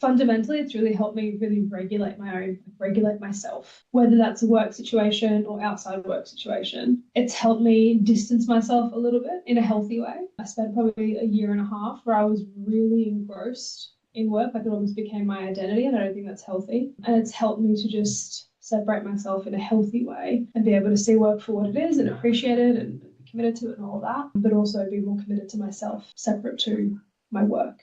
fundamentally, it's really helped me really regulate myself, whether that's a work situation or outside of work situation. It's helped me distance myself a little bit in a healthy way. I spent probably a year and a half where I was really engrossed in work, like it almost became my identity, and I don't think that's healthy. And it's helped me to just separate myself in a healthy way and be able to see work for what it is and appreciate it and be committed to it and all that, but also be more committed to myself separate to my work.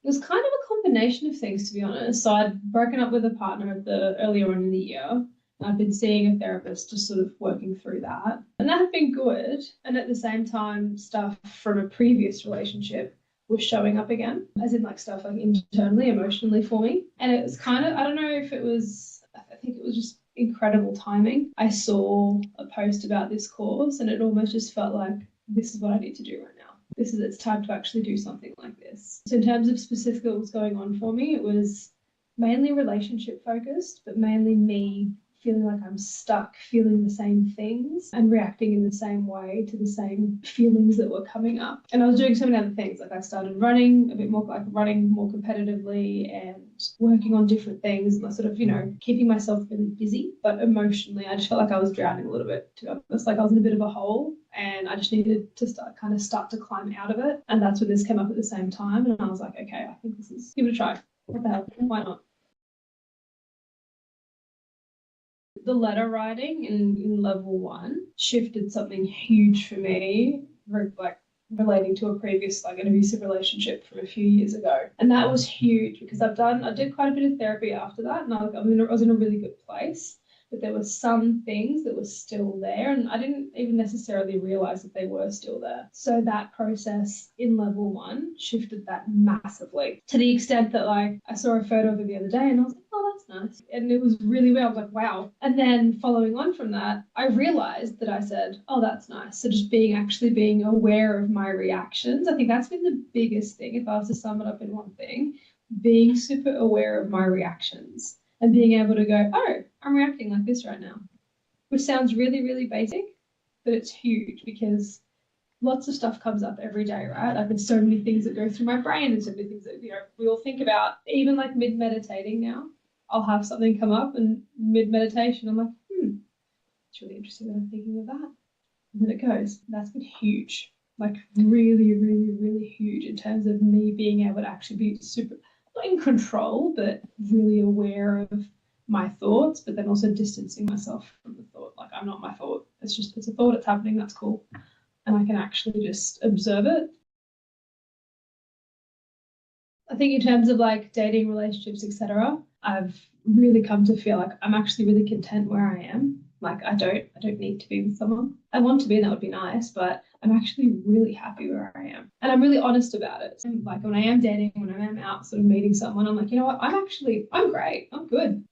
It was kind of a combination of things, to be honest. So I'd broken up with a partner earlier on in the year. I've been seeing a therapist, just sort of working through that. And that had been good. And at the same time, stuff from a previous relationship was showing up again, as in like stuff like internally, emotionally for me. And it was kind of, I don't know if it was, I think it was just incredible timing. I saw a post about this course and it almost just felt like, this is what I need to do right now. It's time to actually do something like this. So in terms of specifically what was going on for me, it was mainly relationship focused, but mainly me feeling like I'm stuck, feeling the same things and reacting in the same way to the same feelings that were coming up. And I was doing so many other things. Like I started running a bit more, like running more competitively and working on different things and sort of, keeping myself really busy. But emotionally, I just felt like I was drowning a little bit, to be honest. Like I was in a bit of a hole and I just needed to start to climb out of it. And that's when this came up at the same time. And I was like, okay, I think give it a try. What the hell? Why not? The letter writing in level 1 shifted something huge for me, like relating to a previous, like an abusive relationship from a few years ago. And that was huge because I did quite a bit of therapy after that, and I was in a really good place. But there were some things that were still there, and I didn't even necessarily realize that they were still there. So that process in level 1 shifted that massively, to the extent that like I saw a photo of it the other day and I was like, oh, that's nice. And it was really weird. I was like, wow. And then following on from that, I realized that I said, oh, that's nice. So just being aware of my reactions. I think that's been the biggest thing. If I was to sum it up in one thing, being super aware of my reactions. And being able to go, oh, I'm reacting like this right now, which sounds really, really basic, but it's huge because lots of stuff comes up every day, right? Like there's so many things that go through my brain and so many things that, we all think about. Even like mid-meditating now, I'll have something come up and mid-meditation, I'm like, it's really interesting that I'm thinking of that. And then it goes. That's been huge, like really, really, really huge in terms of me being able to actually be super, not in control, but really aware of my thoughts, but then also distancing myself from the thought. Like I'm not my thought. It's a thought, it's happening, that's cool. And I can actually just observe it. I think in terms of like dating, relationships, etc., I've really come to feel like I'm actually really content where I am. Like I don't need to be with someone. I want to be, and that would be nice, but I'm actually really happy where I am. And I'm really honest about it. And like when I am dating, when I am out sort of meeting someone, I'm like, you know what, I'm great. I'm good.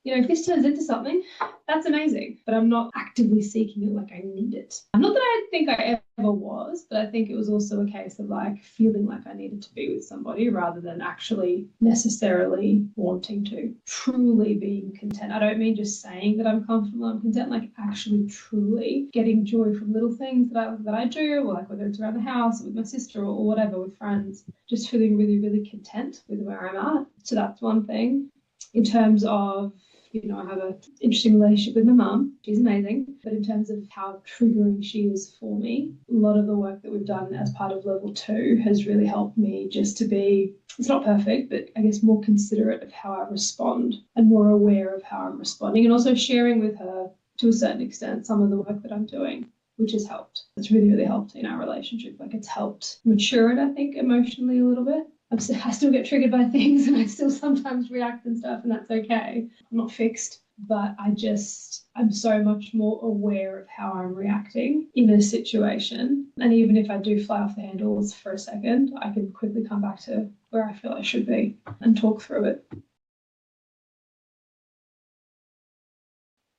If this turns into something, that's amazing. But I'm not actively seeking it like I need it. Not that I think I ever was, but I think it was also a case of like feeling like I needed to be with somebody rather than actually necessarily wanting to. Truly being content. I don't mean just saying that I'm comfortable, I'm content, like actually truly getting joy from little things that I do, or like whether it's around the house or with my sister or whatever, with friends. Just feeling really, really content with where I'm at. So that's one thing. In terms of I have an interesting relationship with my mum. She's amazing. But in terms of how triggering she is for me, a lot of the work that we've done as part of level 2 has really helped me just to be, it's not perfect, but I guess more considerate of how I respond and more aware of how I'm responding, and also sharing with her to a certain extent some of the work that I'm doing, which has helped. It's really, really helped in our relationship. Like it's helped mature it, I think, emotionally a little bit. I still get triggered by things and I still sometimes react and stuff, and that's okay. I'm not fixed, but I'm so much more aware of how I'm reacting in a situation. And even if I do fly off the handles for a second, I can quickly come back to where I feel I should be and talk through it.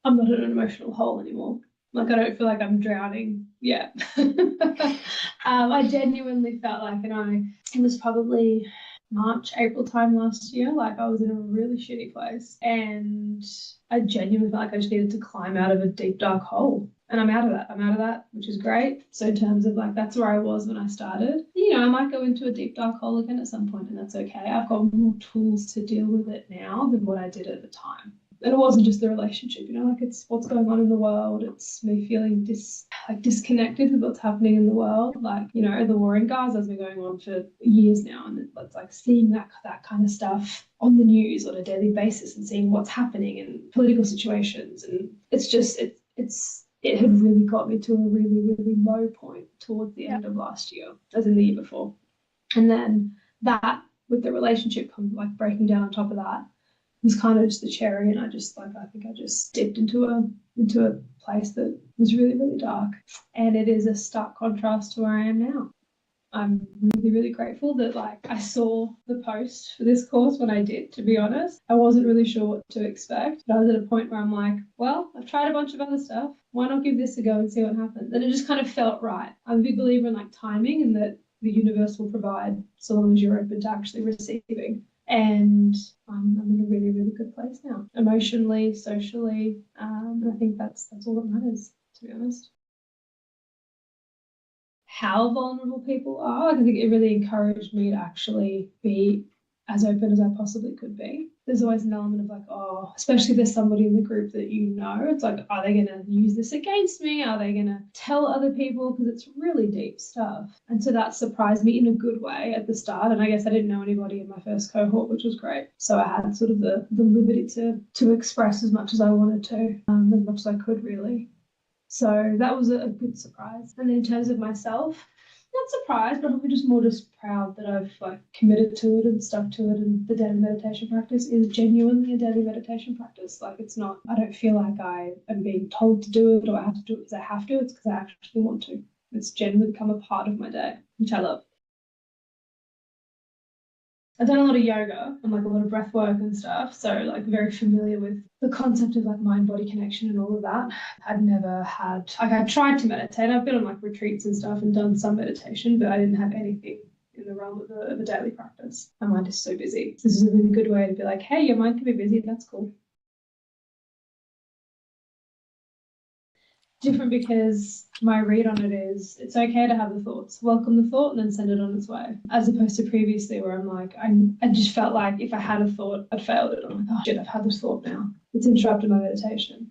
I'm not in an emotional hole anymore. Like I don't feel like I'm drowning yet. I genuinely felt like, it was probably March, April time last year, like I was in a really shitty place and I genuinely felt like I just needed to climb out of a deep, dark hole. And I'm out of that. I'm out of that, which is great. So in terms of like, that's where I was when I started. You know, I might go into a deep dark hole again at some point, and that's okay. I've got more tools to deal with it now than what I did at the time. And it wasn't just the relationship, you know, like it's what's going on in the world. It's me feeling disconnected with what's happening in the world. Like, you know, the war in Gaza has been going on for years now, and it's like seeing that kind of stuff on the news on a daily basis and seeing what's happening in political situations. And it's just it had really got me to a really, really low point towards the end of last year, as in the year before. And then that, with the relationship like breaking down on top of that, was kind of just the cherry. And I think I just dipped into a place that was really, really dark. And it is a stark contrast to where I am now. I'm really, really grateful that like I saw the post for this course when I did, to be honest. I wasn't really sure what to expect, but I was at a point where I'm like, well, I've tried a bunch of other stuff. Why not give this a go and see what happens? And it just kind of felt right. I'm a big believer in like timing and that the universe will provide so long as you're open to actually receiving. And I'm in a really, really good place now, emotionally, socially. And I think that's all that matters, to be honest. How vulnerable people are. I think it really encouraged me to actually be as open as I possibly could be. There's always an element of like, oh, especially if there's somebody in the group that you know, it's like, are they going to use this against me? Are they going to tell other people? Because it's really deep stuff. And so that surprised me in a good way at the start. And I guess I didn't know anybody in my first cohort, which was great. So I had sort of the liberty to express as much as I wanted to, as much as I could really. So that was a good surprise. And then in terms of myself, not surprised, but probably just proud that I've like committed to it and stuck to it. And the daily meditation practice is genuinely a daily meditation practice. Like it's not, I don't feel like I am being told to do it or I have to do it because I have to. It's because I actually want to. It's genuinely become a part of my day, which I love. I've done a lot of yoga and like a lot of breath work and stuff. So like very familiar with the concept of like mind body connection and all of that. I'd never had, like I tried to meditate. I've been on like retreats and stuff and done some meditation, but I didn't have anything in the realm of a daily practice. My mind is so busy. This is a really good way to be like, hey, your mind can be busy. That's cool. Different because my read on it is it's okay to have the thoughts, welcome the thought and then send it on its way, as opposed to previously where I'm like I just felt like if I had a thought I'd failed it. I'm like, oh shit, I've had this thought now, it's interrupted my meditation.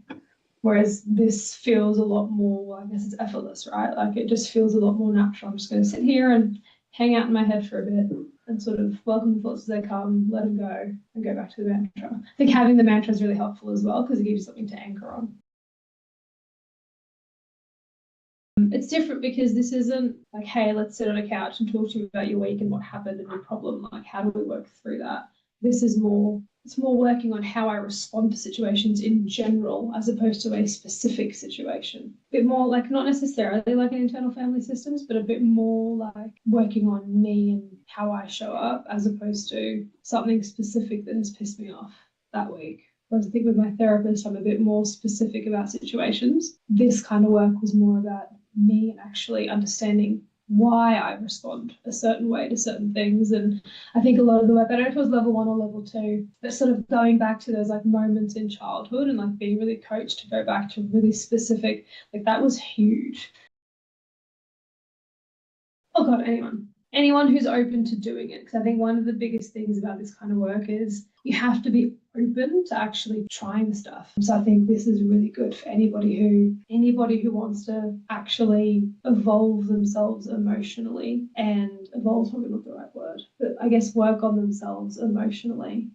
Whereas this feels a lot more, I guess it's effortless, right? Like it just feels a lot more natural. I'm just going to sit here and hang out in my head for a bit and sort of welcome the thoughts as they come, let them go and go back to the mantra. I think having the mantra is really helpful as well because it gives you something to anchor on. It's different because this isn't like, hey, let's sit on a couch and talk to you about your week and what happened and your problem. Like, how do we work through that? This is more, it's more working on how I respond to situations in general, as opposed to a specific situation. A bit more like, not necessarily like an internal family systems, but a bit more like working on me and how I show up, as opposed to something specific that has pissed me off that week. Whereas I think with my therapist, I'm a bit more specific about situations. This kind of work was more about me and actually understanding why I respond a certain way to certain things. And I think a lot of the work, I don't know if it was level 1 or level 2, but sort of going back to those like moments in childhood and like being really coached to go back to really specific, like that was huge. Oh God, anyone who's open to doing it. Because I think one of the biggest things about this kind of work is you have to be open to actually trying stuff. So I think this is really good for anybody who wants to actually evolve themselves emotionally, and evolve is probably not the right word, but I guess work on themselves emotionally